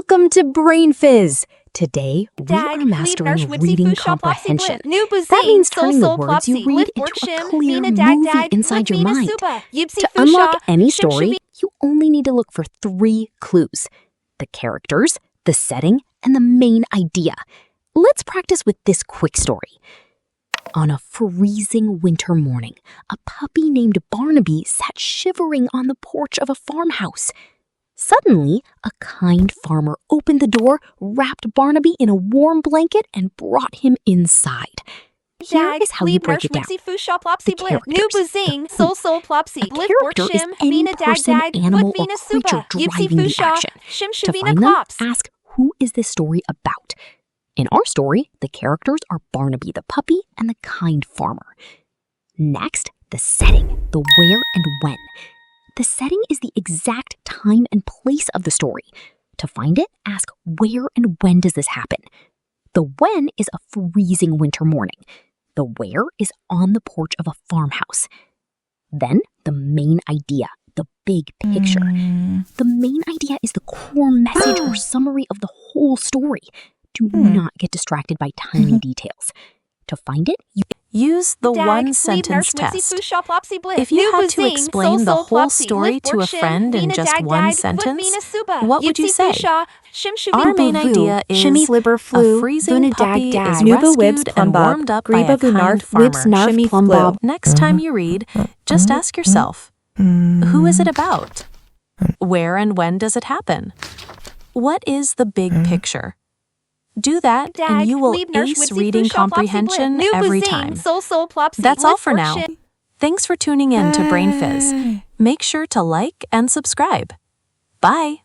Welcome to BrainFizz! Today, we are mastering reading comprehension. That means turning the words you read into a clear movie inside your mind. To unlock any story, you only need to look for 3 clues: the characters, the setting, and the main idea. Let's practice with this quick story. On a freezing winter morning, a puppy named Barnaby sat shivering on the porch of a farmhouse. Suddenly, a kind farmer opened the door, wrapped Barnaby in a warm blanket, and brought him inside. Here is how you break it down. The characters. A character is any person, animal, or creature driving the action. To find them, ask, who is this story about? In our story, the characters are Barnaby the puppy and the kind farmer. Next, the setting, the where and when. The setting is the exact time and place of the story. To find it, ask where and when does this happen? The when is a freezing winter morning. The where is on the porch of a farmhouse. Then, the main idea, the big picture. The main idea is the core message or summary of the whole story. Do not get distracted by tiny details. To find it, you use the one-sentence test. If you had to explain the whole story to a friend in just one sentence, what would you say? Our main idea is a freezing puppy is rescued and warmed up by a kind farmer. Next time you read, just ask yourself, who is it about? Where and when does it happen? What is the big picture? Do that, and you will ace reading comprehension every time. That's all for now. Thanks for tuning in to BrainFizz. Make sure to like and subscribe. Bye!